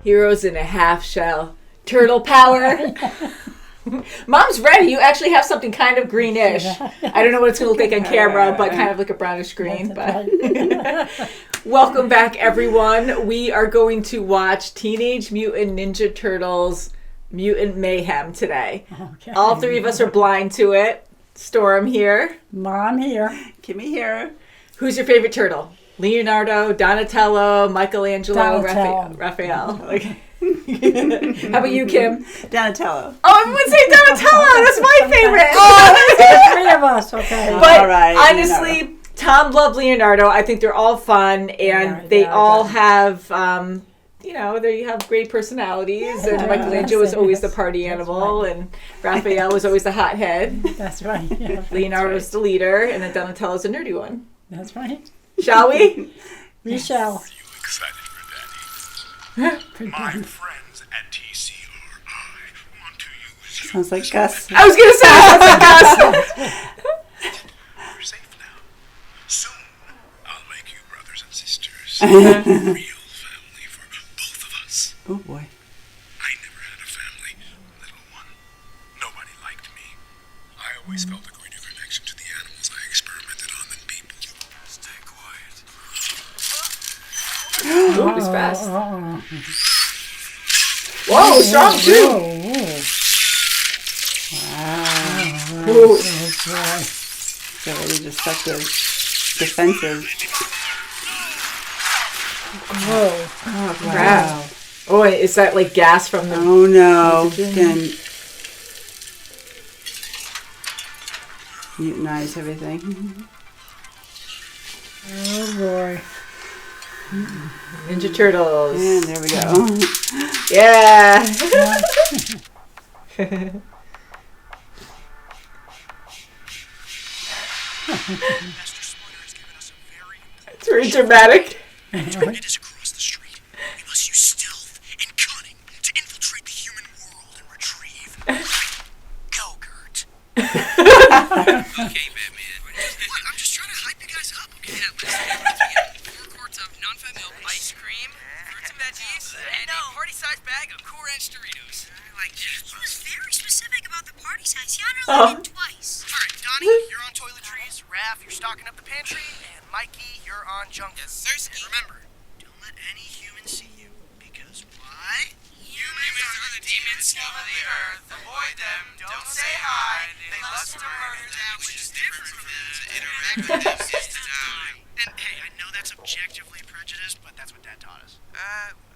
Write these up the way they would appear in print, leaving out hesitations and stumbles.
Heroes in a half shell. Turtle power. Mom's ready. You actually have something kind of greenish. I don't know what it's going to look like on camera, but kind of like a brownish green. But welcome back, everyone. We are going to watch Teenage Mutant Ninja Turtles Mutant Mayhem today. Okay. All three of us are blind to it. Storm here. Mom here. Kimmy here. Who's your favorite turtle? Leonardo, Donatello, Michelangelo, Raphael. Okay. How about you, Kim? Donatello. Oh, everyone say Donatello. That's my favorite. Oh, three of us. Okay. But all right, honestly, Leonardo. Tom loved Leonardo. I think they're all fun, and they all have, they have great personalities. And Michelangelo was always the party animal, and Raphael was always the hothead. That's right. Yeah, Leonardo was the leader, and then Donatello's the nerdy one. That's right. Shall we? We shall. Are you excited for Daddy? My friends at TCRI want to use you. Sounds like Gus. I was going to say, that's like Gus. We're safe now. Soon, I'll make you brothers and sisters. Real family for both of us. Oh boy. I never had a family, little one. Nobody liked me. I always felt a greater connection to the animals I experimented on than people. Stay quiet. Ooh, it was fast. Whoa, strong too. Wow. Ooh. So really destructive. Defensive. Whoa. Oh, crap. Wow. Oh, is that like gas from the... Oh no. Can mutinize everything. Oh boy. Ninja Turtles. And there we go. Yeah. It's very dramatic. It is across the street. We must use stealth and cunning to infiltrate the human world and retrieve Go-Gurt. Okay, Batman. What? I'm just trying to hype you guys up. Okay, Yeah, let's get 4 quarts of non-fat milk, ice cream, fruits and veggies, and a party-sized bag of Cool Ranch Doritos. I like that. He was very specific about the party size. He underlined it twice. All right, Donnie, you're on toiletries. Raph, you're stocking up the pantry. And Mikey, you're on junk. Yes, Sirski. Remember, don't let any human see you. Because why? Humans are the demon scum of the earth. Avoid them. Don't say hi. They lust to murder that which is different from them. To interact with them is to die. And hey, I know that's objectively prejudiced, but that's what Dad taught us.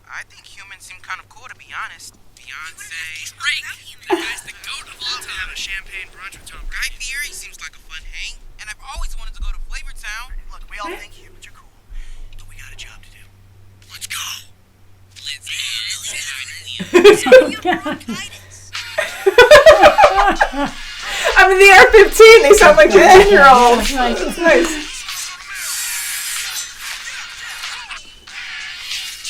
I think humans seem kind of cool, to be honest. Beyonce, Drake, the guy's the goat of all time. Have a champagne brunch with Tom Guy Fieri seems like a fun hang, and I've always wanted to go to Flavor Town. Look, we all think humans are cool, but we got a job to do. Let's go. I'm in the R-15. They sound like 15-year-olds. That's nice.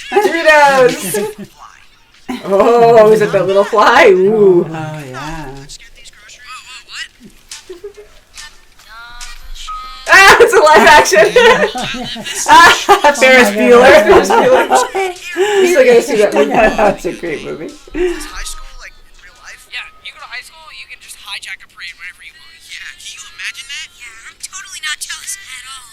Doritos. Oh, is it that little fly? Ooh. Oh yeah. Let's get these groceries. Whoa, what? Ah, it's a live action. Ferris Bueller. Ferris Bueller. We still gotta see that movie. That's a great movie. Is this high school, like, in real life? Yeah, you go to high school, you can just hijack a parade whenever you want. Yeah, can you imagine that? Yeah, I'm totally not jealous at all.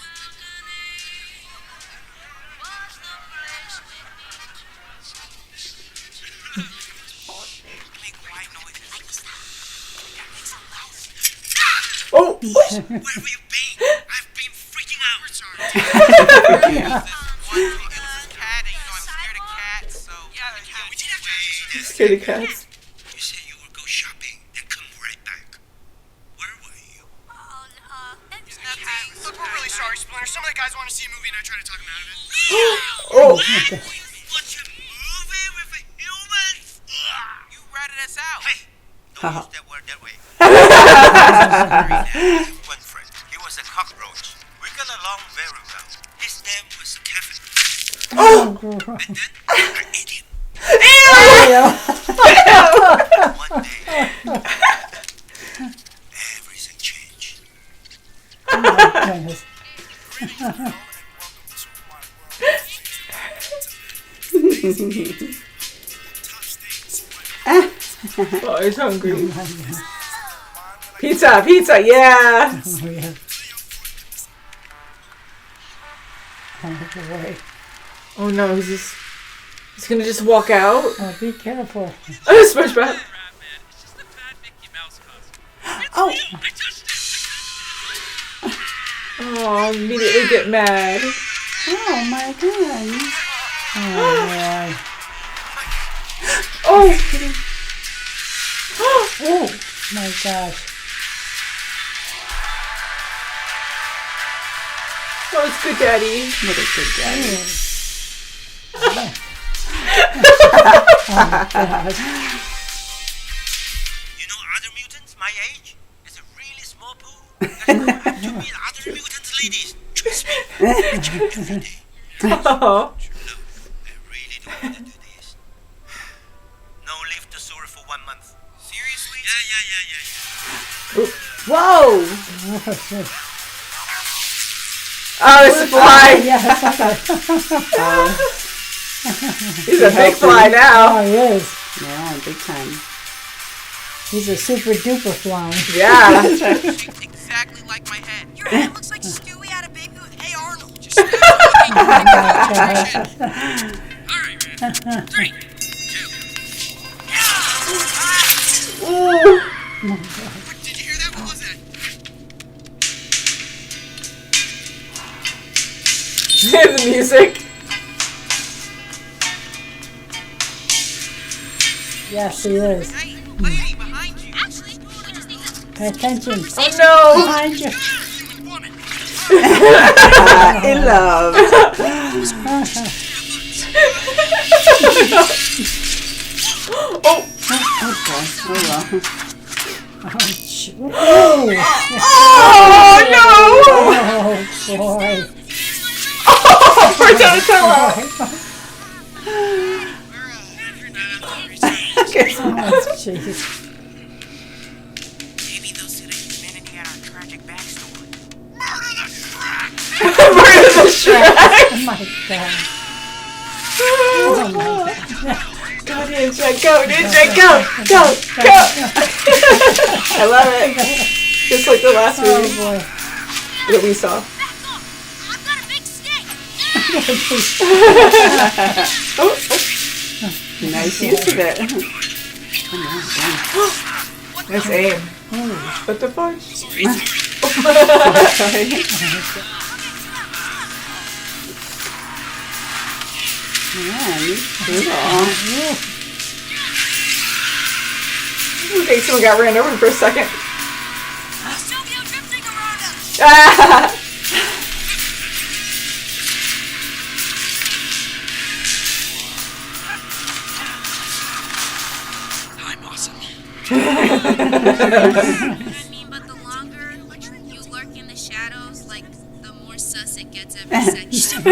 Make white noises. Oh. Where have you been? I've been freaking out. We're sorry. One beautiful cat, and I'm scared of cats, so... Yeah, we did have to... Scaredy cats. You said you would go shopping and come right back. Where were you? Nothing. Look, we're really sorry, Splinter. Some of the guys want to see a movie, and I try to talk them out of it. Oh. Watch a movie with a humans? You ratted us out. Hey, don't use that word that way. One friend, he was a cockroach. We got along very well. His name was Kevin. Oh. And then an idiot. One day, everything changed. Oh, he's hungry. Pizza, pizza, yeah. Oh, yeah. Oh, boy. Oh no, he's gonna just walk out. Oh, be careful. Oh, SpongeBob. Oh, Oh, immediately get mad. oh my God. Oh, boy. Oh. Oh, my gosh. Oh, it's good, Daddy. What a good daddy. You know other mutants my age? It's a really small pool. That's hard to meet other mutants, ladies. Trust me. I change every day. Oh. Look, I really don't want to do this. No leave the sewer for 1 month. Seriously? Yeah. Whoa! Oh, it's a fly. Yeah, He's a big fly now. oh, he is. Yeah, big time. He's a super duper fly. Yeah. Shaped exactly like my head. Your head looks like Stewie had a baby with Hey Arnold. Just stop talking. Alright, man. 3, 2. Ooh. What, did you hear that? What was that? The music. Yes, he is. Hey, lady, behind you. Actually, we just need to Pay attention. Oh no. Behind you. Human woman. In love. Oh. Okay. Oh well. Ouch. Oh, Oh no. oh, boy. Oh, for Donatello. Oh, jeez. Maybe they'll see the humanity at our tragic backstory. Murder the Shrek. Oh, my God. Oh, my God. Go, Ninja, go, Ninja, go, go, go. I love it. Just like the last Oh, movie boy. that we saw. back up. I've got a big stick. Oh, Nice use of it. nice aim. What the fuck? Man, cool. Okay, someone got ran over for a second. Silvio drifting around us. Ah! I'm awesome. I mean, but the longer you lurk in the shadows, like, the more sus it gets every second.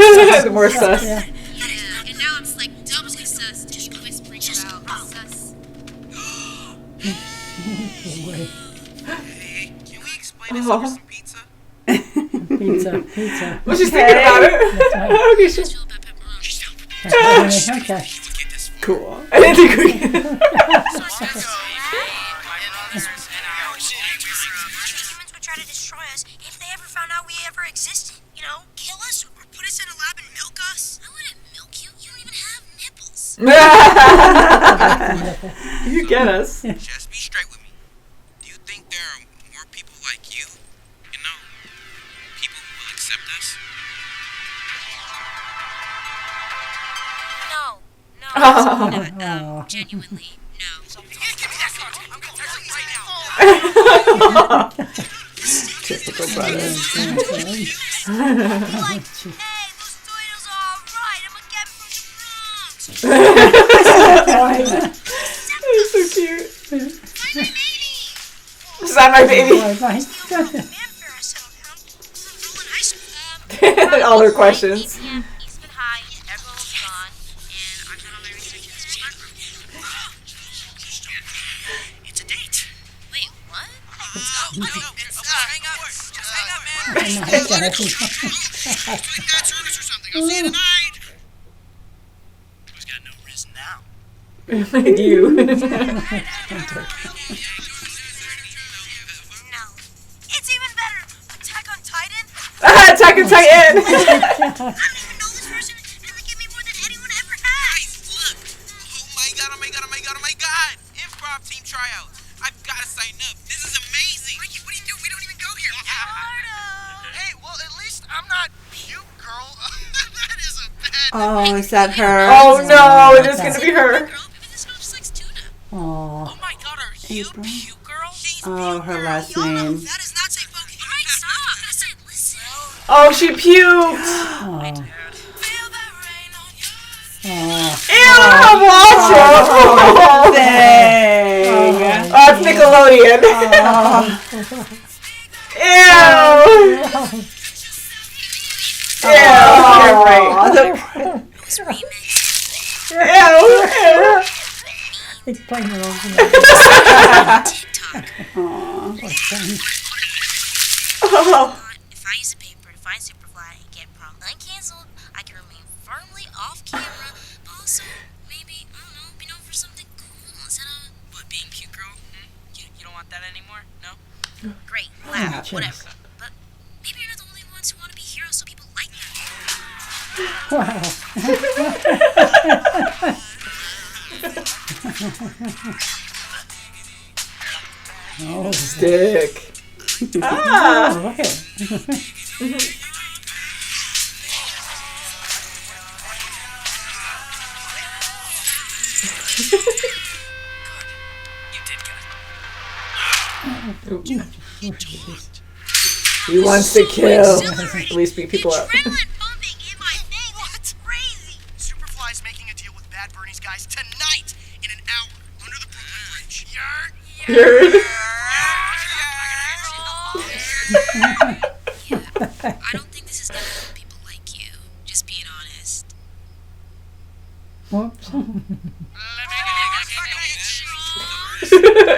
The more sus. Yeah. Yeah, and now it's like doubly sus to keep whispering about sus. Boy. Hey, can we explain this over some pizza? Pizza, pizza. Well, she's thinking about it. Okay, she's Feel about pepperoni. Okay. Get this. Cool. I didn't think we could. Humans would try to destroy us if they ever found out we ever existed. You know, kill us or put us in a lab and milk us. I wouldn't milk you. You don't even have nipples. You get us. Just be straight with me. Do you think there are more people like you? You know, people who will accept us? No, absolutely not. Genuinely, no. Give me that content. I'm gonna touch it right now. Typical brothers. Like, hey, those Toyos are alright. I'm a cat from the Bronx. It's so cute. My baby. Is that my baby? Boy, my Vampire settled down. Ruin high school. All her questions. Yeah, Eastman High, everyone was gone, and I got all my research in the smart room. It's a date. Wait, what? No, just hang up. Just hang up, man. Oh, my God. Doing bad service or something. I'll see you tonight. Who's got no wrist now? You. No. It's even better. Attack on Titan? Attack on Titan! I don't even know this person, and they give me more than anyone ever has. Look! Oh my god, oh my god, oh my god, oh my god! Improv team tryouts. I've got to sign up. This is amazing. Mikey, what do you do? We don't even go here. Hey, well, at least I'm not cute, girl. That is a bad... Oh, is that her? Oh no, it is gonna be her. Girl, maybe this girl just likes tuna. Aw. Oh my god, are you April? cute, girl? She's Oh, her last Y'all know name. that is not safe, Pokey. Alright, stop. I said, listen. Oh, she puked. Aw. Feel the rain on you. Aw. Ew, watch it. Dang. Oh, it's Nickelodeon. Ew. Ew. You're right. It's remixed. Ew. He's playing it over. TikTok. Oh. If I use a paper to find Superfly and get prom uncanceled, I can remain firmly off camera, but also maybe, I don't know, be known for something cool instead of What, being cute, girl? You don't want that anymore? No? great, laugh, Jeez. whatever. But maybe you're not the only ones who want to be heroes, so people like that. Oh, Stick. Ah. look at it. You did good. He wants to kill. At least beat people up. Adrenaline pumping in my veins. That's crazy. Superfly's making a deal with Bad Bernie's guys tonight in an hour under the Brooklyn Bridge. Yarg! You're- I don't think this is gonna help people like you. Just being honest. Whoops.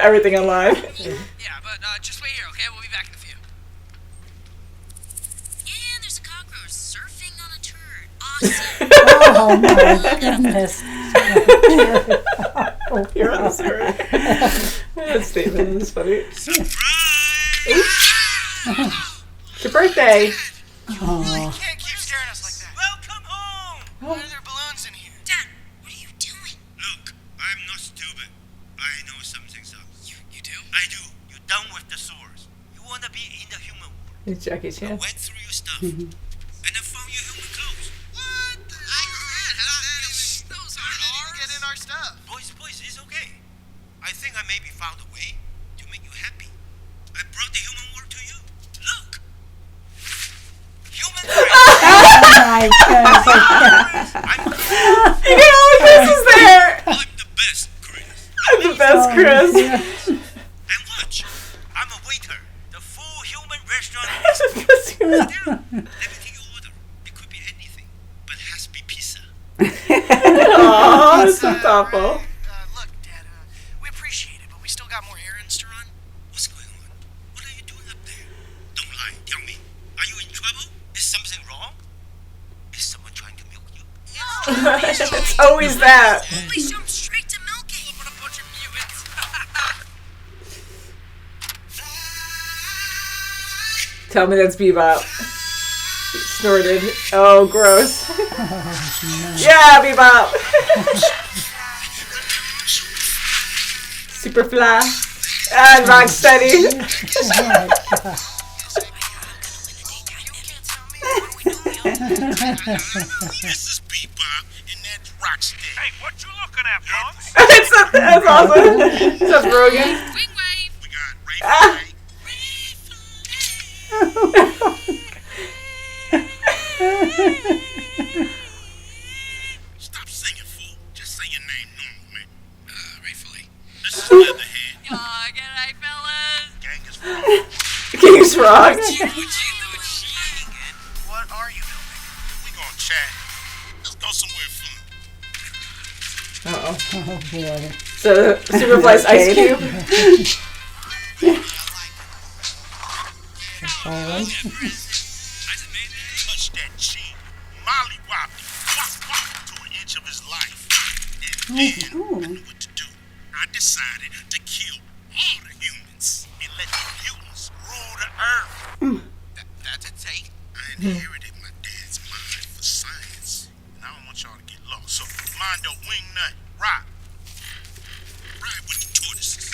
Everything online. Yeah, but just wait here, okay? We'll be back in a few. And there's a cockroach surfing on a turd. Awesome. Oh my goodness. You're on the server. That statement is funny. It's your birthday. You can't keep staring at us like that. Welcome home! Why are there balloons in here? Dad, what are you doing? Look, I'm not stupid. I know something's up. You do? I do. You're done with the swords. You want to be in the human world. It's Jackie Chan. Went through your stuff. And I found your human clothes. What? Those aren't ours. Get in our stuff. Boys, it's okay. I think I maybe found a way to make you happy. I brought the human world to you. Look. Human brain. My goodness. I'm You get all the Chris's there. I'm the best, Chris. I'm the best Chris. And watch. I'm a waiter. The full human restaurant. Everything you order, it could be anything, but it has to be pizza. Aw, that's so thoughtful. Look, Dad, we appreciate it, but we still got more errands to run. What's going on? What are you doing up there? Don't lie. Tell me. Are you in trouble? Is something wrong? Is someone trying to milk you? It's always that. Please jump straight to milking. What a bunch of mutants. Tell me that's Bebop. Snorted. Oh, gross. Yeah, Bebop. Superfly. And Rocksteady. This is Bebop, and that's Rocksteady. Hey, what you looking at, Bones? That's awesome. That's Rogan. Wing wave. We got Ray Ah. Stop singing, fool. Just say your name normal, man. Rayfully. This is Leatherhead. G'day, fellas. Gang is wrong. King's Rock. What are you building? We gonna chat. Let's go somewhere fun. Uh-oh. Oh boy. So, Superfly's Ice Cube. Falling. Touch that chin. Molly whopped him. Whop, whop, to an inch of his life. And then, I knew what to do. I decided to kill all the humans and let the mutants rule the earth. That's a take. I inherited my dad's mind for science. And I don't want y'all to get lost. So, Mondo, Wingnut, Rock. Ride with the tortoises.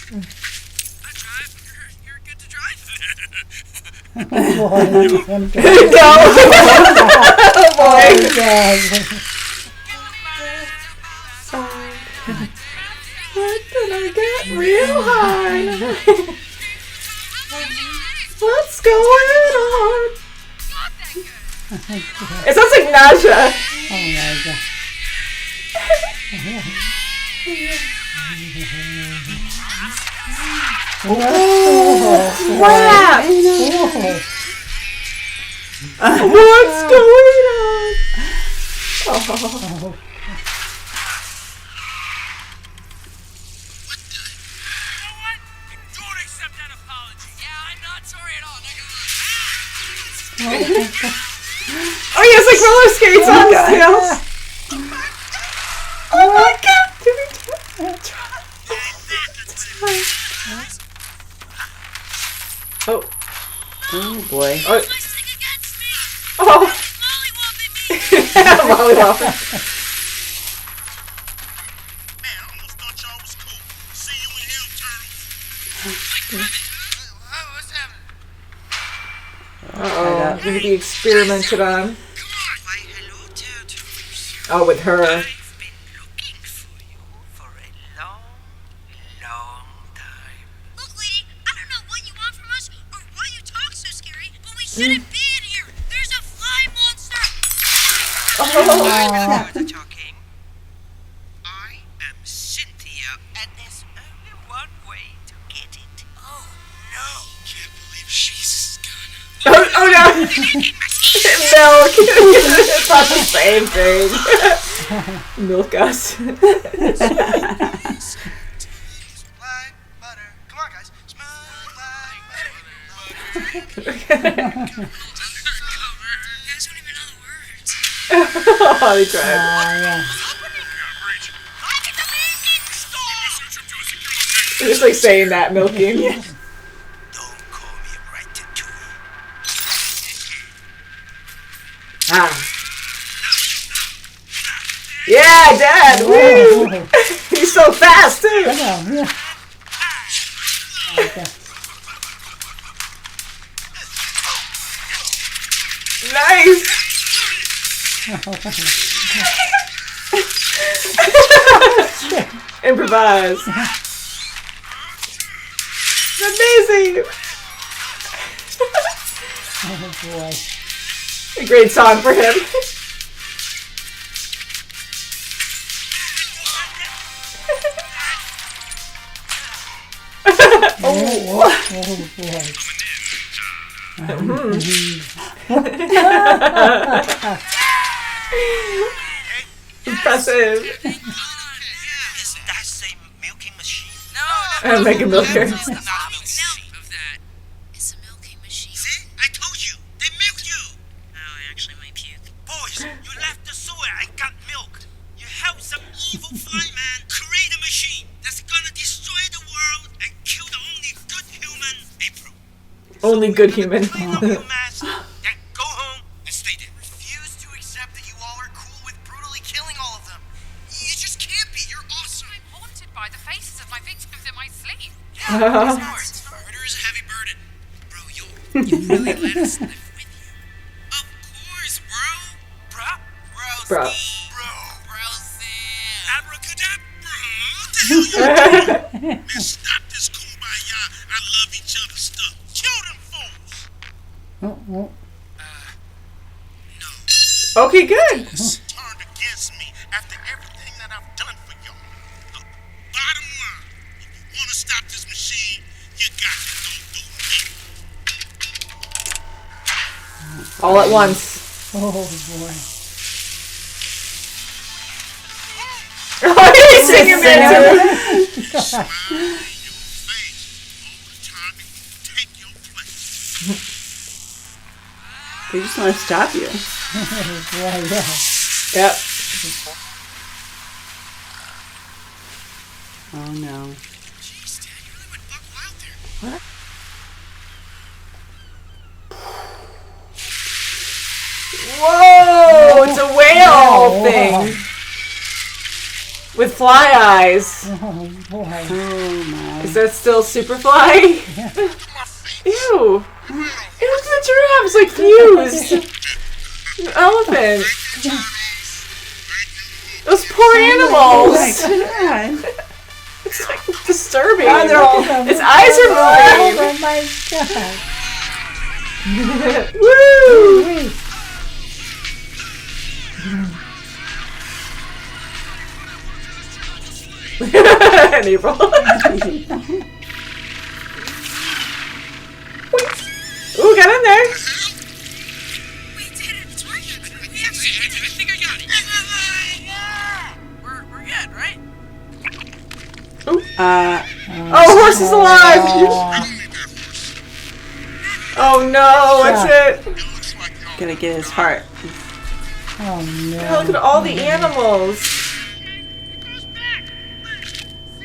I drive. You're good to drive. Boy, him too. No. Oh boy. What did I get real hard? What's going on? It sounds like nausea. Oh my god. Crap! What's going on? Oh. Don't accept that apology. Yeah, I'm not sorry at all. Oh, he has like roller skates on his tails. Oh my god! Oh. Oh boy. Oh. Oh. Mollywopping. Man, I almost thought y'all was cool. See you in hell, turtles. What's happening? Uh-oh. Gonna be experimented on. Why, hello, turtles. Oh, with her. I've been looking for you for a long, long time. Look, lady, I don't know what you want from us or why you talk so scary, but we shouldn't be in here. There's a fly monster. I know the talking. I am Cynthia, and there's only one way to get it. Oh, no. Can't believe she's gone. Oh no! Milk! It's not the same thing. Milk us. Smooth like butter. Come on, guys. Smooth like butter. You guys don't even know the words. Oh, they tried. Yeah. They're just like saying that, milking. Don't call me Ratatouille. Ah. Yeah, Dad! Woo! He's so fast, too! Come on, yeah. Okay. Nice! Improvise. Amazing! Oh boy. A great song for him. Oh boy. Impressive. Is that same milking machine? No, I'm making milker. It's not a milk machine. Of that. It's a milking machine. See? I told you. They milked you. Oh, I actually might puke. Boys, you left the sewer and got milked. You helped some evil fly man create a machine that's gonna destroy the world and kill the only good human, April. Only good human. Clean up your mess and go home and stay there. Refuse to accept that you all are cool with brutally killing all of them. You just can't be. You're awesome. I'm haunted by the faces of my victims in my sleep. Yeah, murder is a heavy burden. Bro, you really let us live with you. Of course, bro. Bro. Abracadabra. What the hell you doing? Man, stop this kumbaya. I love each other stuff. Kill them fools. Oh, oh. No. Okay, good. Turned against me after everything that I've done for y'all. Look, bottom line, if you want to stop this machine, you got to go through me. All at once. Oh boy. Oh, he's singing there too. Smile in your face all the time and take your place. They just want to stop you. Oh boy, yeah. Yep. Oh no. Jeez, Dad, you really went buck wild there. Whoa! It's a whale thing with fly eyes. Oh boy. Oh my. Is that still Superfly? Ew! It looks like a giraffe. It's like fused. An elephant. Those poor animals. God. It's like disturbing. Oh, they're all- Its eyes are moving. Oh my God. Woo! Wait. In April. Ooh, got in there. We did it. It's working. We I actually did it. think I got it. We're good, right? Oh, horse is alive. Oh no, what's it? It looks like y'all Gonna get his heart. Oh Yeah, look no. at all the animals.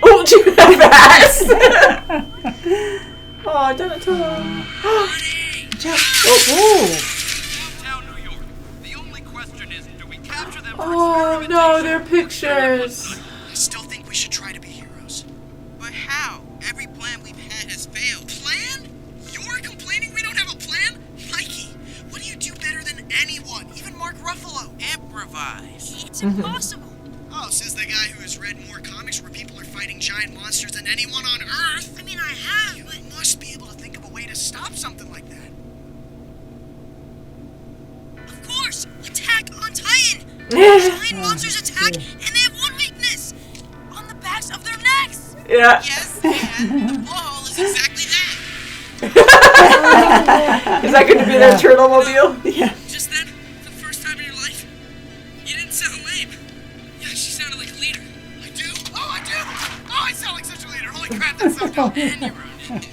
Oh, too fast. Oh, Donatello. Oh. Downtown New York. The only question is, do we capture them? Oh no, they're pictures. I still think we should try to be heroes. But how? Every plan we've had has failed. Plan? You're complaining we don't have a plan? Mikey, what do you do better than anyone? Even Mark Ruffalo. Improvise. It's impossible. Oh, says the guy who has read more comics where people are fighting giant monsters than anyone on Earth. I mean, I have, You but must be able to think of a way to stop something like that. of course, attack on Titan. Giant monsters attack, and they have one weakness: on the backs of their necks. Yeah. Yes, and the ball is exactly that. Is that going to be their turtle mobile? Just then, for the first time in your life, you didn't sound lame. You actually sounded like a leader. I do? Oh, I do! Oh, I sound like such a leader. Holy crap, that's so dope. And you ruined it.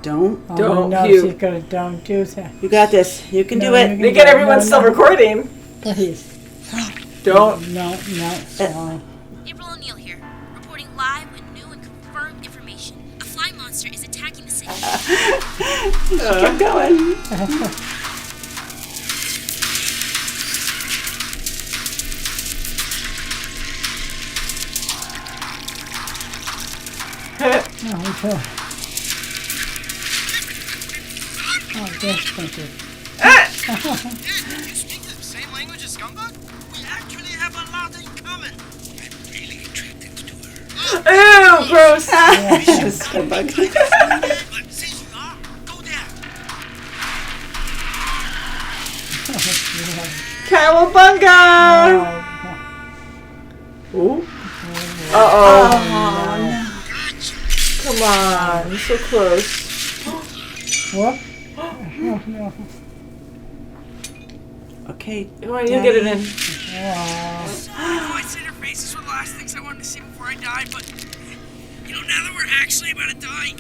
Don't. Oh, Don't no, puke. she's gonna don't do that. You got this. You can do No, it. you They get everyone still No. recording. Please. Don't. No. So, April O'Neil here, reporting live with new and confirmed information. A fly monster is attacking the city. Keep going. oh, that's going to. You speak the same language as Scumbag? We actually have a lot in common. I'm really attracted to her. Ew, gross. Scumbag. But since you are, go there. Cowabunga. Ooh. Uh-oh. Come on. You're so close. Whoop. Oh, no. Okay. Come on, you get it in. Oh, I said her faces were the last things I wanted to see before I died, but you know, now that we're actually about to die,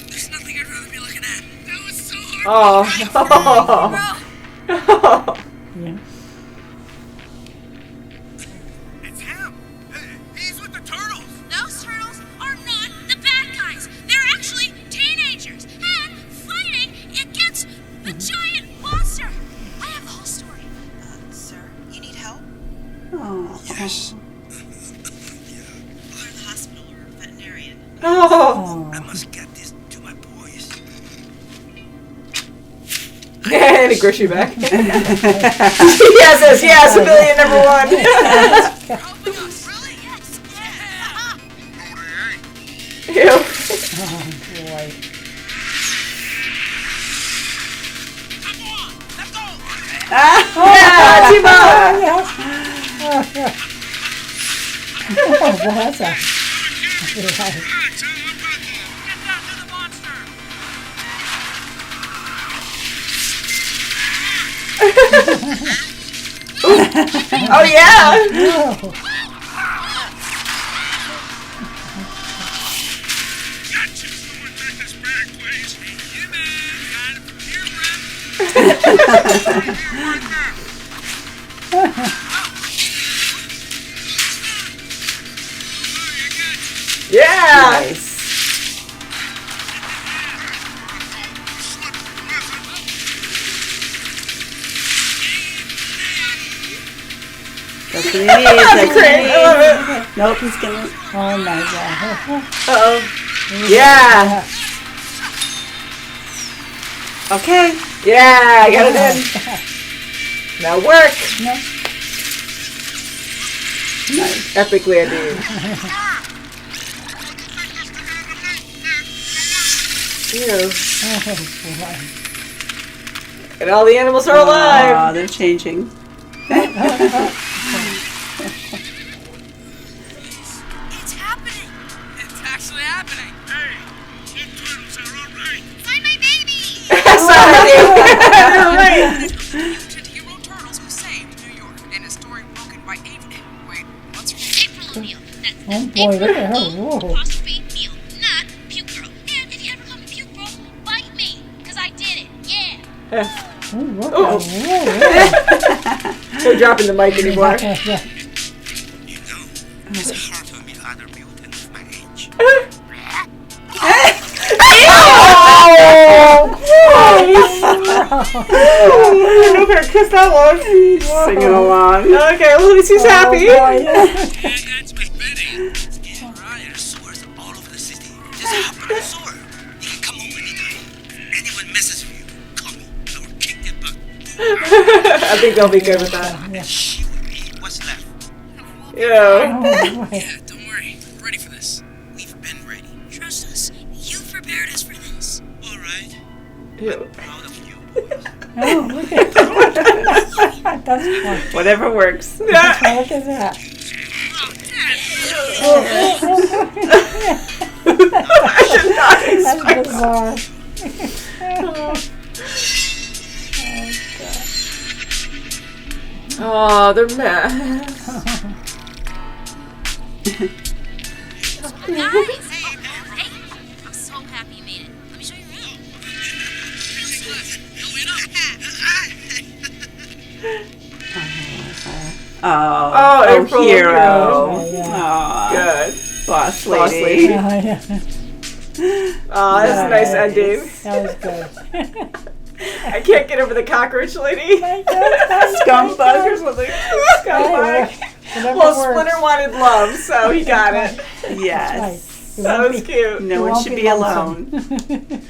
there's nothing I'd rather be looking at. That was so hard. Oh. yeah. It's him. He's with the turtles. Those turtles are not the bad guys. They're actually teenagers and fighting against a giant monster. I have the whole story. Sir, you need help? Oh. Yes. Go to the hospital or a veterinarian. Oh. I must get this to my boys. And he grips you back. Yes, civilian number one. Oh my gosh, really? Yes. Yeah. No, they ain't. Ew. Oh, boy. Come on, let's go. Yeah, team up. Oh, boy, that's a. All right, son, I'm back here. Get down to the monster. Oh yeah. Oh, Gotcha. Someone take this back, please. You man, got it from here, Brett. Here, right now. Yeah. Nice. That's what he needs. That's what he Great. I love it. needs. Nope, he's gonna. Oh my god. Uh-oh. Yeah. Okay. Yeah, I got it in. Now work. No. Nice. Epic landing. Ew. Oh boy. And all the animals are alive. Aw, they're changing. It's happening. It's actually happening. Hey, the turtles are all right. Find my baby. Sorry. You're right. Mutant hero turtles who saved New York in a story broken by April. Wait, what's her name? April O'Neil. That's Oh boy, look at her. Whoa. apostrophe Neil, not Puke Girl. And if you ever call me Puke Girl, bite me, because I did it. Yeah. Oh, look Oh. at her. Don't drop in the mic anymore. Yeah. You know, it's hard to meet other mutants my age. Oh, I don't know if I kissed that one. Singing along. Okay, well, at least he's happy. Oh, boy, yeah. And that's my Betty. Yeah, right. There's sewers all over the city. Just hop on the sewer. You can come home anytime. Anyone messes with you, call me. I will kick their butt. I think they'll be good with that. She will eat what's left. Yeah. Oh, boy. Yeah, don't worry. We're ready for this. We've been ready. Trust us. You prepared us for this. All right. Ew. Proud of you, boys. Oh, look at that. That's fun. Whatever works. Yeah. Oh, look at that. That's bizarre. Oh, they're mad. Guys. Hey, I'm so happy you made it. Let me show you around. Oh, April hero. O'Neil. Aw, Good. boss Boss lady. lady. Oh, yeah. Oh, that's a nice ending. That was good. I can't get over the cockroach lady. Scumbag or something. Hey, Scumbag. whatever Well, works. Splinter wanted love, so he got it. Yes. You That won't was be- cute. No you one won't should be lonesome. alone.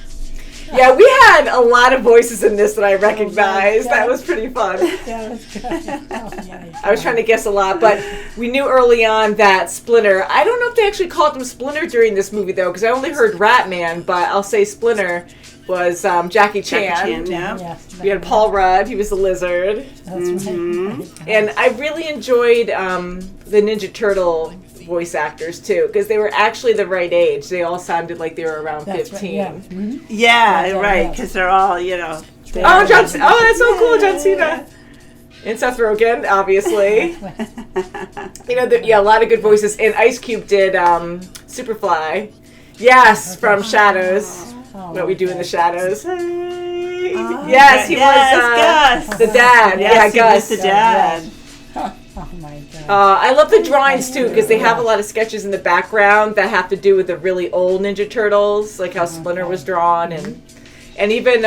Yeah, we had a lot of voices in this that I recognized. yeah. That was pretty fun. Yeah, that's good. Oh, nice. I was trying to guess a lot, but we knew early on that Splinter. I don't know if they actually called him Splinter during this movie, though, because I only heard Ratman, but I'll say Splinter was Jackie Chan. Yeah. Yeah, We had Paul Rudd. He was the lizard. that's right. And I really enjoyed the Ninja Turtle voice actors, too, because they were actually the right age. They all sounded like they were around That's 15. right. Yeah. Mhm. Yeah, Yeah, right, yeah. because they're all, you know. Oh, John! Oh, that's so cool, John Cena. And Seth Rogen, obviously. You know, yeah, a lot of good voices. And Ice Cube did Superfly. Yes, from Shadows. Oh, What We Do in the Shadows. Hey. Oh, Yes, he yes, was Gus. the dad. Yes, yeah, he was Gus. the dad. Oh my god. I love the drawings too because they have a lot of sketches in the background that have to do with the really old Ninja Turtles, like how Splinter was drawn, and even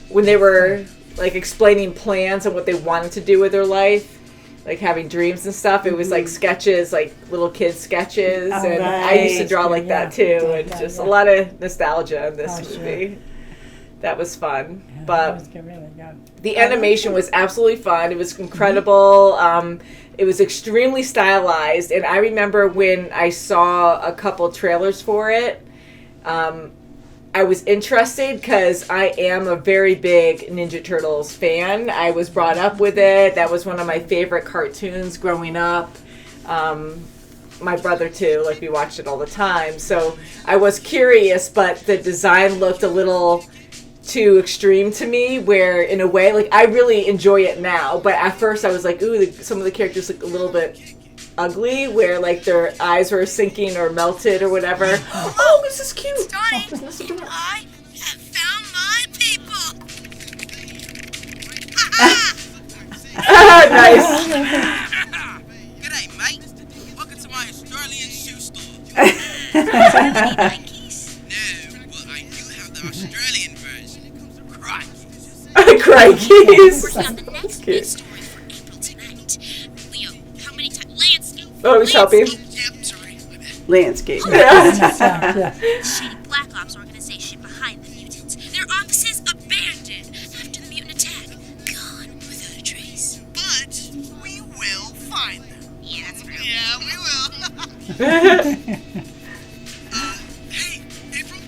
when they were like explaining plans and what they wanted to do with their life, like having dreams and stuff. It was like sketches, like little kid sketches, Oh, and I used to right. draw like that too, and Yeah, just yeah. a lot of nostalgia in this Oh, sure. movie. That was fun, That but. was good, really good. The animation was absolutely fun. It was incredible. It was extremely stylized. And I remember when I saw a couple trailers for it, I was interested because I am a very big Ninja Turtles fan. I was brought up with it. That was one of my favorite cartoons growing up. My brother too, like we watched it all the time. So I was curious, but the design looked a little too extreme to me, where in a way, like I really enjoy it now, but at first I was like, ooh, some of the characters look a little bit ugly, where like their eyes were sinking or melted or whatever. Oh, this is cute. Donnie, I have found my people. Nice. G'day, mate. Welcome to my Australian shoe store. Nikes? No, well, I do have the Australian version. Crikey. Crikeys. Working on the next big story for April tonight. Leo, how many times? Lance, no. Oh, he's helping. Yep, sorry. My bad. Landscape. The shady Black Ops organization behind the mutants. Their offices abandoned after the mutant attack. Gone without a trace. But we will find them. Yeah, that's real. Yeah, we will. Hey, April.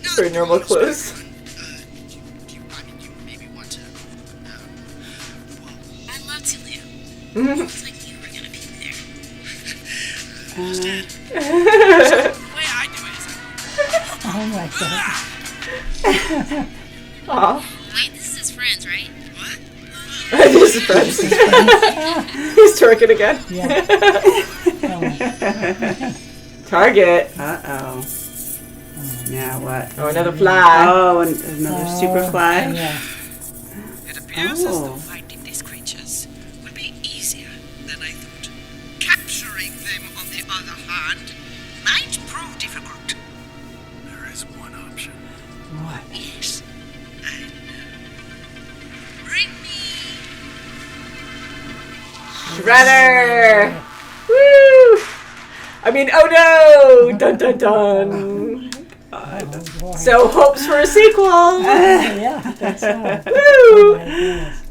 Now Very that normal we're on clothes. you maybe want to, I'd love to, Leo. Looks like you were gonna be there. The way I do it is Oh my God. Aw. Wait, this is his friends, right? This is friends. He's twerking again. Yeah. Target. Uh-oh. Now what? Oh, another fly. Oh, another super fly? Yeah. It appears as though Oh. finding these creatures would be easier than I thought. Capturing them, on the other hand, might prove difficult. There is one option. What? Yes. And bring me. Shredder. Woo. I mean, oh no. Dun dun dun. Oh, boy. So hopes for a sequel. Yeah, that's right. Woo. Oh my goodness.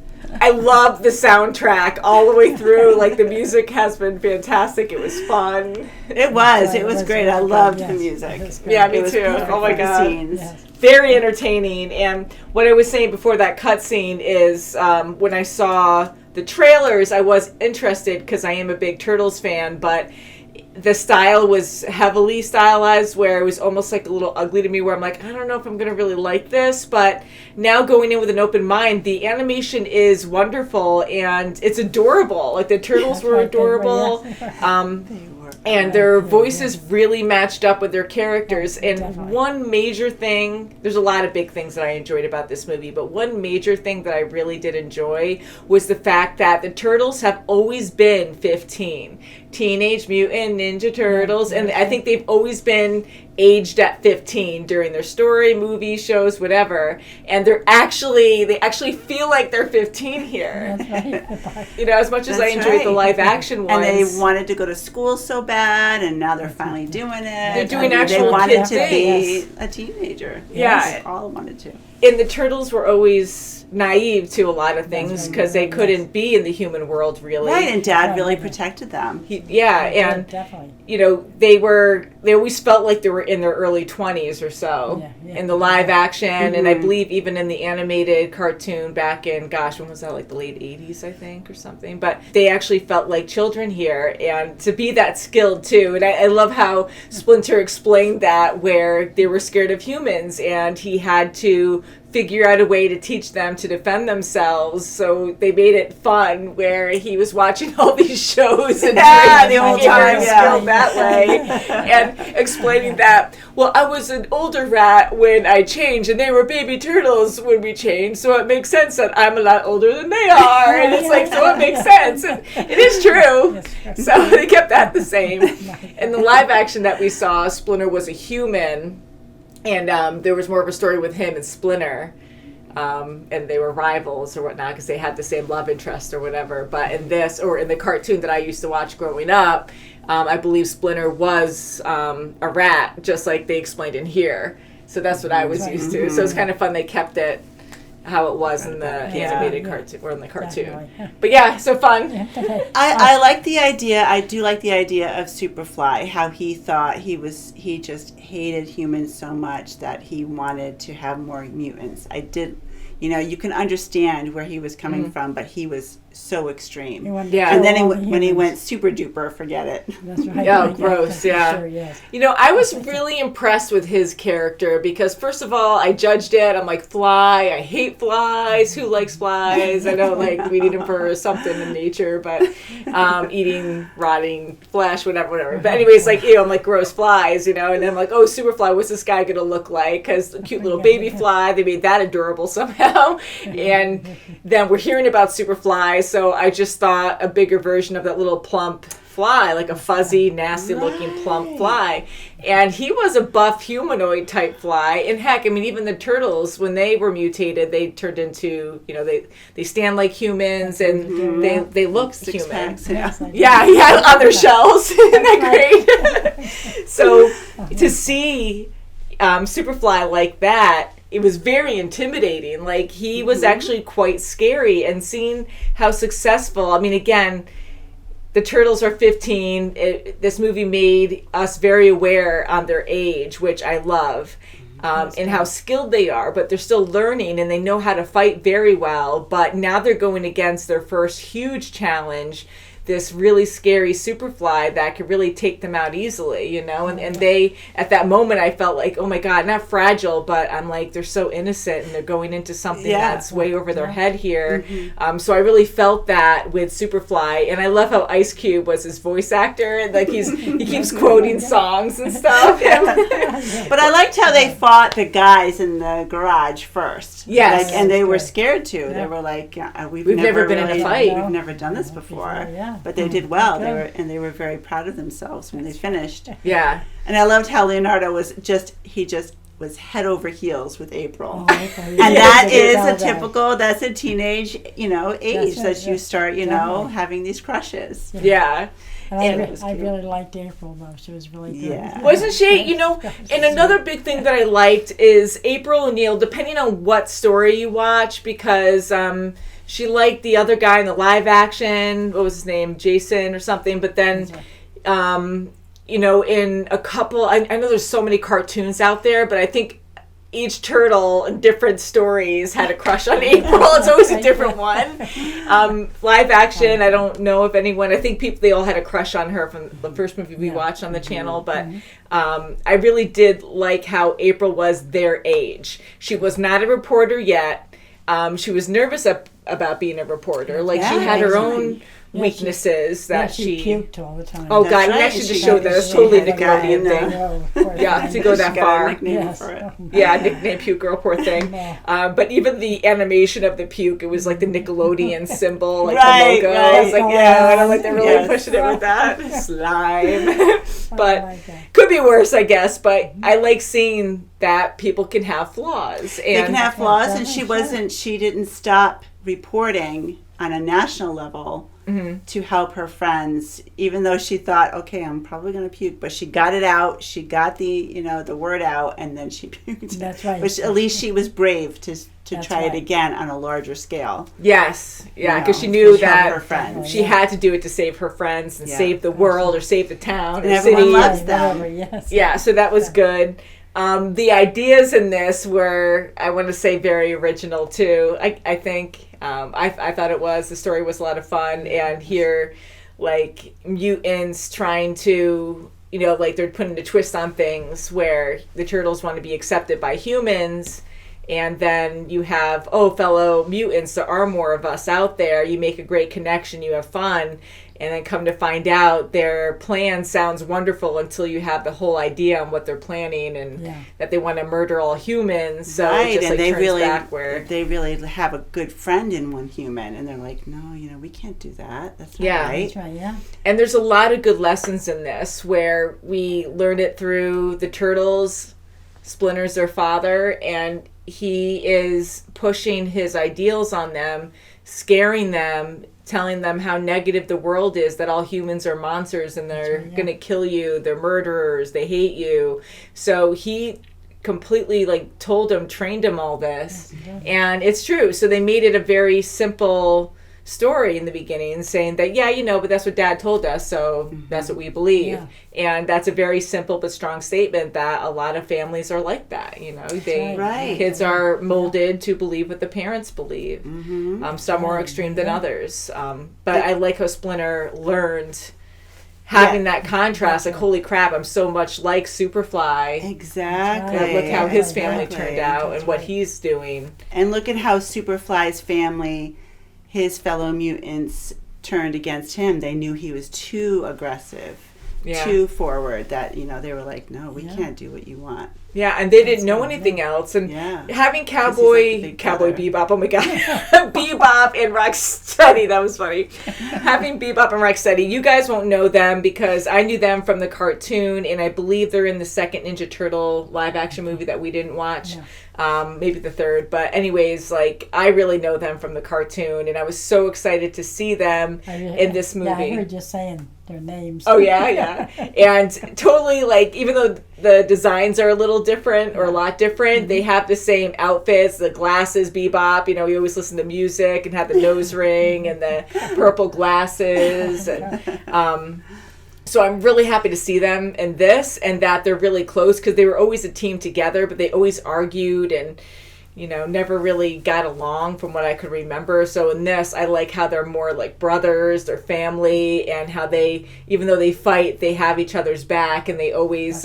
I love the soundtrack all the way through. Like, the music has been fantastic. It was fun. It was. It was was great. really I good, loved yes. the music. It was great. Yeah, me It was too. perfect Oh my for the God. scenes. Yes. Very entertaining. And what I was saying before that cutscene is when I saw the trailers, I was interested because I am a big Turtles fan, but the style was heavily stylized where it was almost like a little ugly to me, where I'm like, I don't know if I'm going to really like this. But now going in with an open mind, the animation is wonderful and it's adorable. Like, the Turtles That's were right, they were, adorable. yes. They were. And their voices really matched up with their characters. Yeah, And definitely. one major thing, there's a lot of big things that I enjoyed about this movie, but one major thing that I really did enjoy was the fact that the Turtles have always been 15. Teenage Mutant Ninja Turtles. And I think they've always been aged at 15 during their story, movies, shows, whatever. And they actually feel like they're 15 here. That's right. You know, as much as I That's enjoyed the right. live action ones. And they wanted to go to school so bad, and now they're finally doing it. They're doing They actual wanted kid to be things. a teenager. Yeah. They all wanted to. And the Turtles were always naive to a lot of things right. because they couldn't be in the human world, really. Right, and Dad Right, really right. protected them. And Definitely. you know, they always felt like they were in their early 20s or so Yeah. in the live action, and I believe even in the animated cartoon back in, gosh, when was that, like the late 80s, I think, or something. But they actually felt like children here, and to be that skilled too. And I love how Splinter explained that, where they were scared of humans and he had to figure out a way to teach them to defend themselves. So they made it fun, where he was watching all these shows and Yeah, the whole training time, his yeah. skill that way, and explaining that, well, I was an older rat when I changed, and they were baby turtles when we changed, so it makes sense that I'm a lot older than they are. And it's like, so it makes sense. And it is true. Yes. So they kept that the same. In the live action that we saw, Splinter was a human, and there was more of a story with him and Splinter. And they were rivals or whatnot because they had the same love interest or whatever. But in this, or in the cartoon that I used to watch growing up, I believe Splinter was a rat, just like they explained in here. So that's what I was used to. So it's kind of fun they kept it how it was in the animated cartoon, or in the cartoon. Definitely. But yeah, so fun. I like the idea. I do like the idea of Superfly. How he thought he just hated humans so much that he wanted to have more mutants. I did, you can understand where he was coming from, but he was so extreme. Yeah. And then when he went super duper, forget it. That's right. Yeah, gross, yeah. Sure, yes. You know, I was really impressed with his character because, first of all, I judged it. I'm like, fly, I hate flies. Who likes flies? I know, like, we need them for something in nature, but eating rotting flesh, whatever. But anyways, like, I'm like, gross flies, and then I'm like, oh, Superfly, what's this guy going to look like? Because the cute little baby fly, they made that adorable somehow. And then we're hearing about Superfly, so I just thought a bigger version of that little plump fly, like a fuzzy, nasty-looking plump fly. And he was a buff humanoid type fly. And heck, I mean, even the turtles, when they were mutated, they turned into, they stand like humans and they look human. Packs, Yeah, on their shells. Isn't that great? So to see Superfly like that, it was very intimidating. Like, he was actually quite scary, and seeing how successful, I mean, again, the turtles are 15. This movie made us very aware on their age, which I love, and how skilled they are, but they're still learning and they know how to fight very well. But now they're going against their first huge challenge, this really scary Superfly that could really take them out easily, and they, at that moment, I felt like, oh my God, not fragile, but I'm like, they're so innocent and they're going into something that's way over their head here. So I really felt that with Superfly, and I love how Ice Cube was his voice actor, and like he keeps quoting songs and stuff. But I liked how they fought the guys in the garage first. Yes. And they were scared too. Yeah. They were like, we've never been in a fight. We've never done this before. But they did well. They were very proud of themselves when they finished. Yeah. And I loved how Leonardo was was head over heels with April. Oh, okay. And that is that's a teenage, age that you start, having these crushes. Yeah. And I really liked April, though. She was really good. Yeah. Wasn't she? And another big thing that I liked is April O'Neil, depending on what story you watch, because she liked the other guy in the live action, what was his name, Jason or something, but then, in a couple, I know there's so many cartoons out there, but I think each turtle in different stories had a crush on April. It's always a different one. Live action, I don't know if anyone, I think they all had a crush on her from the first movie we watched on the channel, but I really did like how April was their age. She was not a reporter yet. She was nervous about being a reporter. Like, she had her own weaknesses that she puked all the time. Oh, God, you actually just showed that. It's totally a Nickelodeon thing. Yeah, to go that far. Nickname for it. Yeah, nickname puke girl, poor thing. But even the animation of the puke, it was like the Nickelodeon symbol, like the logo. I was like, I don't like they're really pushing it with that. Slime. But could be worse, I guess. But I like seeing that people can have flaws. They can have flaws, and she didn't stop reporting on a national level to help her friends, even though she thought, okay, I'm probably going to puke, but she got it out. She got the word out, and then she puked. That's right. Which at least she was brave to try it again on a larger scale. Yes, because she knew that her friends. She had to do it to save her friends and save the world or save the town and or everyone city. loves them. Yeah, so that was good. The ideas in this were, I want to say, very original too. I think I thought it was. The story was a lot of fun, and here, like, mutants trying to, like, they're putting a twist on things where the turtles want to be accepted by humans, and then you have, fellow mutants, there are more of us out there. You make a great connection, you have fun. And then come to find out their plan sounds wonderful until you have the whole idea on what they're planning and that they want to murder all humans. So it just and turns back where they really have a good friend in one human, and they're like, no, we can't do that. That's not right. That's right. Yeah. And there's a lot of good lessons in this where we learn it through the turtles. Splinter's their father, and he is pushing his ideals on them, scaring them, telling them how negative the world is, that all humans are monsters and they're going to kill you, they're murderers, they hate you. So he completely trained him all this. And it's true. So they made it a very simple story in the beginning, saying that, but that's what Dad told us, so that's what we believe. Yeah. And that's a very simple but strong statement that a lot of families are like that. Kids are molded to believe what the parents believe. Some more extreme than others. But I like how Splinter learned having that contrast, like, holy crap, I'm so much like Superfly. Exactly. And look how his family turned out and what he's doing. And look at how Superfly's family, his fellow mutants, turned against him. They knew he was too aggressive, too forward, that, they were like, no, we can't do what you want. Yeah, and they didn't know anything else. And having Cowboy Bebop, oh my God, Bebop Bebop and Rocksteady. That was funny. Having Bebop and Rocksteady. You guys won't know them because I knew them from the cartoon, and I believe they're in the second Ninja Turtle live action movie that we didn't watch. Maybe the third. But anyways, like, I really know them from the cartoon, and I was so excited to see them in this movie. Yeah, I heard you saying their names. Oh, yeah. And totally, like, even though the designs are a little different or a lot different, they have the same outfits, the glasses, Bebop. You know, we always listen to music and have the nose ring and the purple glasses. And, so I'm really happy to see them in this, and that they're really close, because they were always a team together, but they always argued and, you know, never really got along from what I could remember. So in this, I like how they're more like brothers, they're family, and how they, even though they fight, they have each other's back, and they always,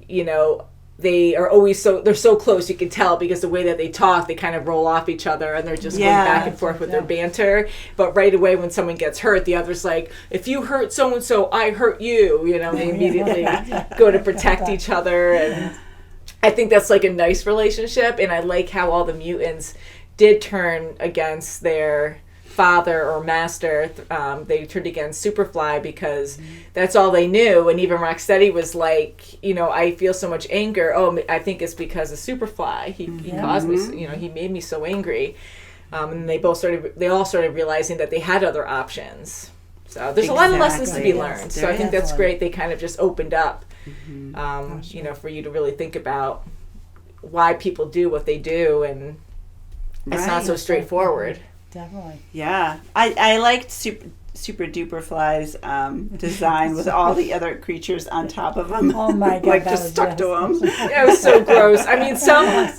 you know, they are always they're so close, you can tell, because the way that they talk, they kind of roll off each other, and they're just going back and forth with their banter. But right away when someone gets hurt, the other's like, if you hurt so-and-so, I hurt you. You know, they immediately go to protect each other. And I think that's like a nice relationship. And I like how all the mutants did turn against their father or master. They turned against Superfly because that's all they knew. And even Rocksteady was like, you know, I feel so much anger. Oh, I think it's because of Superfly. He caused me, you know, he made me so angry. And they all started realizing that they had other options. So there's a lot of lessons to be learned. So I think that's great. They kind of just opened up, you know, for you to really think about why people do what they do, and it's not so straightforward. Definitely. Yeah. I liked Super Duper Fly's design with all the other creatures on top of him. Oh my God. Like just stuck to him. It was so gross. I mean, some...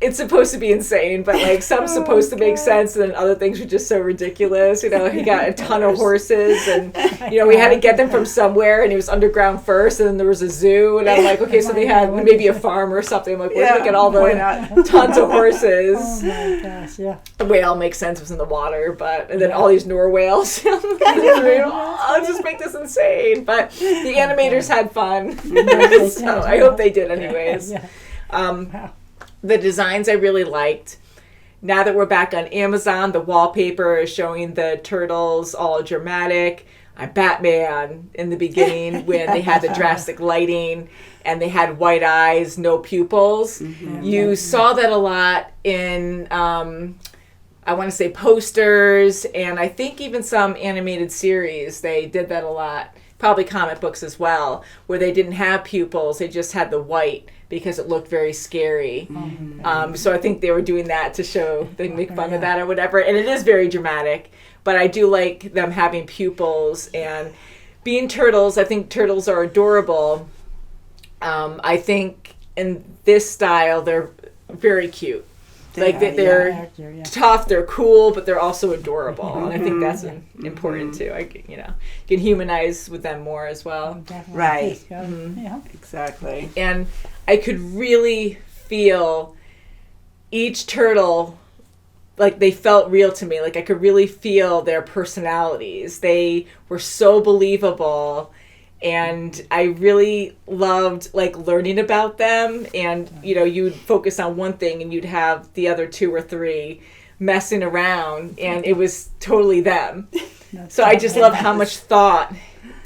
It's supposed to be insane, but like some's supposed to make sense, and then other things were just so ridiculous. You know, he got a ton of horses, and you know, we had to get them from somewhere, and he was underground first, and then there was a zoo, and I'm like, okay, so they had maybe a farm or something. I'm like, where did we get all the tons of horses? Oh my gosh, yeah. The whale makes sense, it was in the water, but and then all these Norwhales. I'll just make this insane. But the animators had fun, so I hope they did anyways. The designs I really liked. Now that we're back on Amazon, the wallpaper is showing the turtles all dramatic. I'm Batman in the beginning when they had the drastic lighting and they had white eyes, no pupils. You saw that a lot in, I want to say, posters, and I think even some animated series, they did that a lot. Probably comic books as well, where they didn't have pupils, they just had the white, because it looked very scary. So I think they were doing that to show, they make fun of that or whatever. And it is very dramatic, but I do like them having pupils and being turtles. I think turtles are adorable. I think in this style, they're very cute. They're tough, they're cool, but they're also adorable. And I think that's important too. You know, you can humanize with them more as well. Right. Yeah. Exactly. And I could really feel each turtle, like they felt real to me. Like I could really feel their personalities. They were so believable. And I really loved like learning about them, and you know, you'd focus on one thing and you'd have the other two or three messing around, and it was totally them. So I just love how much thought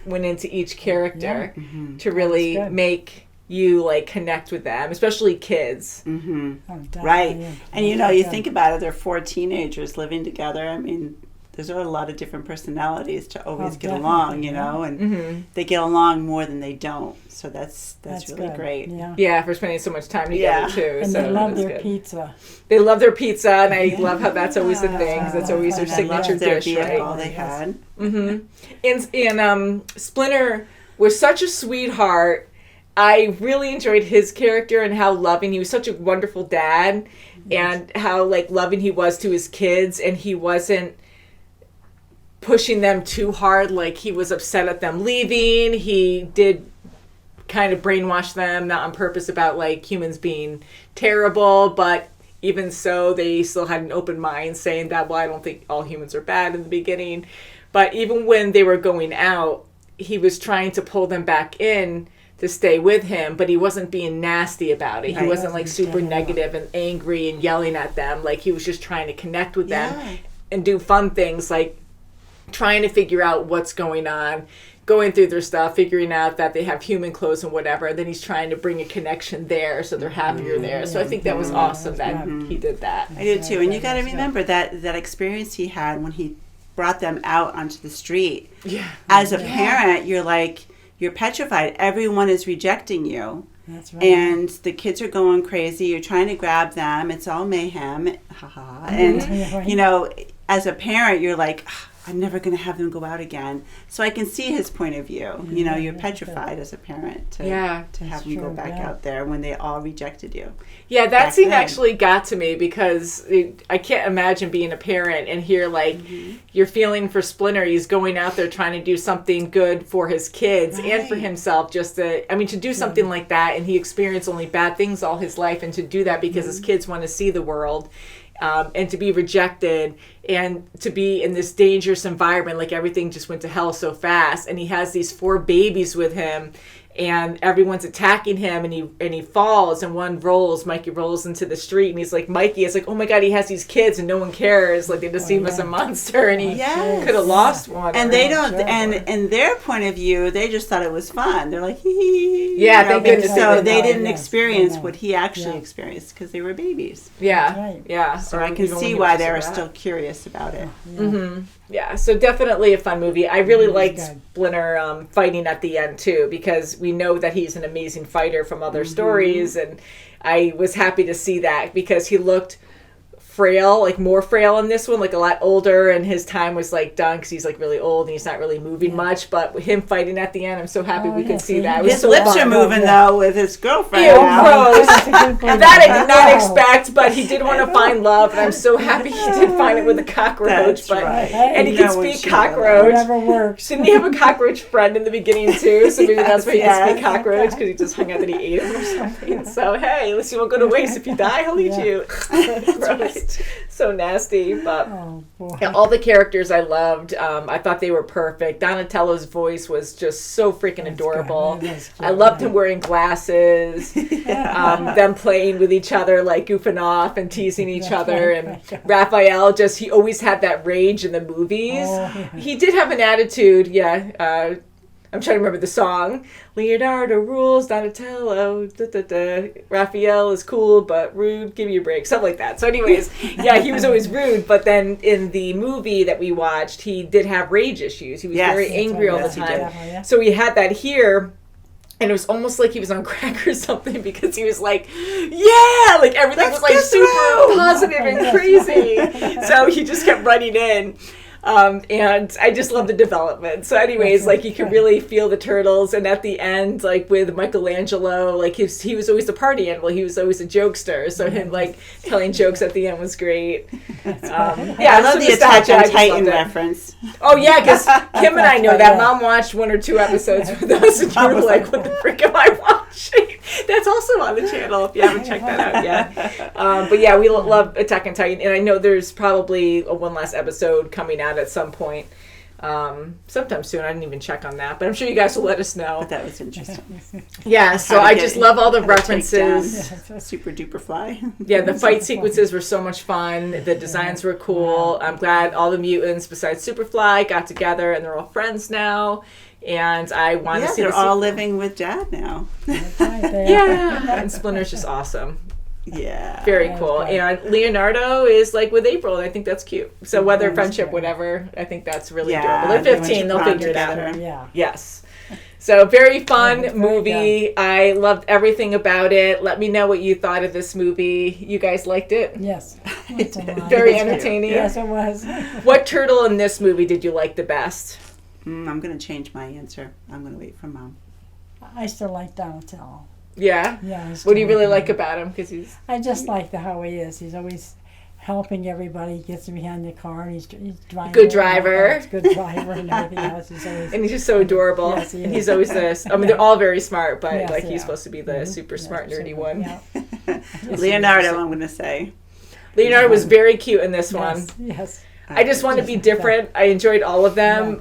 went into each character to really make you like connect with them, especially kids. Right. And you know, you think about it, they're 4 teenagers living together. I mean, there's a lot of different personalities to always get along, you know, and they get along more than they don't. So that's really good. great. Yeah, for spending so much time together too. And so they love their pizza. They love their pizza, and I love how that's always the thing, because that's always their signature dish, right? All they had. And Splinter was such a sweetheart. I really enjoyed his character and how loving he was. Such a wonderful dad, and how like loving he was to his kids, and he wasn't pushing them too hard. Like he was upset at them leaving. He did kind of brainwash them, not on purpose, about like humans being terrible, but even so, they still had an open mind, saying that, well, I don't think all humans are bad in the beginning. But even when they were going out, he was trying to pull them back in to stay with him, but he wasn't being nasty about it. He Right. wasn't like super negative and angry and yelling at them. Like he was just trying to connect with them and do fun things like trying to figure out what's going on, going through their stuff, figuring out that they have human clothes and whatever. And then he's trying to bring a connection there so they're happier there. So I think that was awesome that he did that. I do too. And you got to remember that experience he had when he brought them out onto the street. Yeah. As a parent, you're petrified. Everyone is rejecting you. That's right. And the kids are going crazy. You're trying to grab them. It's all mayhem. And, you know, as a parent, you're like, I'm never going to have them go out again. So I can see his point of view. You know, you're petrified as a parent to have them go back out there when they all rejected you. Yeah, that scene actually got to me because I can't imagine being a parent and hear like you're feeling for Splinter. He's going out there trying to do something good for his kids and for himself. To do something like that, and he experienced only bad things all his life, and to do that because his kids want to see the world. And to be rejected and to be in this dangerous environment, like everything just went to hell so fast. And he has these 4 babies with him and everyone's attacking him and he falls and Mikey rolls into the street and he's like, Mikey, it's like, oh my God, he has these kids and no one cares. Like they just see him as a monster and he could have lost one. And they don't, and in their point of view, they just thought it was fun. They're like, hee hee. Yeah, thank goodness. So they didn't experience what he actually experienced because they were babies. Yeah, yeah. So I can see why they were still curious about it. Yeah, so definitely a fun movie. I really liked Splinter fighting at the end too, because we know that he's an amazing fighter from other stories, and I was happy to see that because he looked frail, like more frail in this one, like a lot older, and his time was like done because he's like really old and he's not really moving much. But with him fighting at the end, I'm so happy we could see that. It was his so lips fun. are moving though with his girlfriend. Ew, now. gross. That I did not expect, but he did want to find love, and I'm so happy he did find it with a cockroach. That's right. And he could speak cockroach. Whatever works. Didn't he have a cockroach friend in the beginning too? So maybe that's why he could speak cockroach, because he just hung out that he ate him or something. So hey, at least you won't go to waste. If you die, he'll eat you. Gross. So nasty, but all the characters I loved. I thought they were perfect. Donatello's voice was just so freaking adorable. I loved him wearing glasses, them playing with each other, like goofing off and teasing each other. And Raphael, he always had that rage in the movies. He did have an attitude, I'm trying to remember the song. Leonardo rules, Donatello, Raphael is cool but rude, give me a break, something like that. So anyways, he was always rude, but then in the movie that we watched, he did have rage issues. He was very angry all the time. So he had that here, and it was almost like he was on crack or something, because he was like, like everything was like super positive and crazy. So he just kept running in. And I just love the development. So anyways, like you could really feel the turtles, and at the end, like with Michelangelo, like he was always the party animal. He was always a jokester. So him like telling jokes at the end was great. I love the Attack on Titan reference. Oh yeah, because Kim and I know that. Mom watched 1 or 2 episodes with us, and you were like, what the frick am I watching? That's also on the channel if you haven't checked that out yet. But yeah, we love Attack on Titan, and I know there's probably one last episode coming out at some point, sometime soon. I didn't even check on that, but I'm sure you guys will let us know. But that was interesting. Yeah, so I just love all the references. Super duper fly. Yeah, the fight sequences were so much fun. The designs were cool. I'm glad all the mutants besides Superfly got together and they're all friends now. And I want to see they're all living with Dad now. And Splinter's just awesome. Yeah. Very cool. And Leonardo is like with April, and I think that's cute. So whether friendship, whatever, I think that's really adorable. They're 15, they'll figure it out. Yeah. Yes. So very fun movie. I loved everything about it. Let me know what you thought of this movie. You guys liked it? Yes. Very entertaining. Yes, it was. What turtle in this movie did you like the best? I'm going to change my answer. I'm going to wait for Mom. I still like Donatello. Yeah? Yeah. What do you really like about him? Because I just like how he is. He's always helping everybody. He gets behind the car, and he's driving. Good driver. Good driver and everything else. And he's just so adorable. Yes, he is. And he's always this. I mean, they're all very smart, but he's supposed to be the super smart, nerdy one. Yeah. Leonardo, I'm going to say. Leonardo was very cute in this one. Yes. I just wanted to be different. I enjoyed all of them.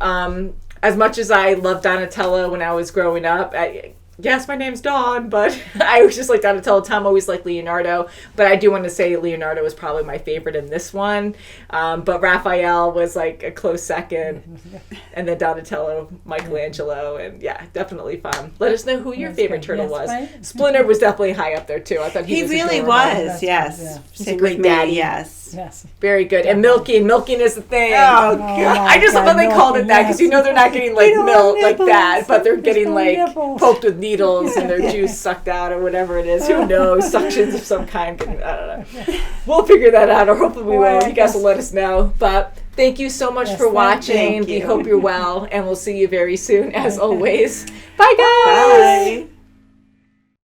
As much as I loved Donatello when I was growing up, yes, my name's Dawn, but I was just like Donatello. Tom always liked Leonardo, but I do want to say Leonardo was probably my favorite in this one. But Raphael was like a close second, and then Donatello, Michelangelo, and yeah, definitely fun. Let us know who your favorite turtle was. Right? Splinter was definitely high up there too. I thought He was really adorable. was, yes. Yeah. He's Same a great with me, daddy. yes. Yes. Very good. And milking is the thing. Oh, God. I just love that they called it that because you know they're not getting like They don't milk have like that, nipples. but they're getting no like nipples. poked with needles and their juice sucked out or whatever it is. Who knows? Suctions of some kind. I don't know. We'll figure that out, or hopefully we will. You guys will let us know. But thank you so much for watching. thank We you. hope you're well, and we'll see you very soon, as always. Bye, guys. Bye.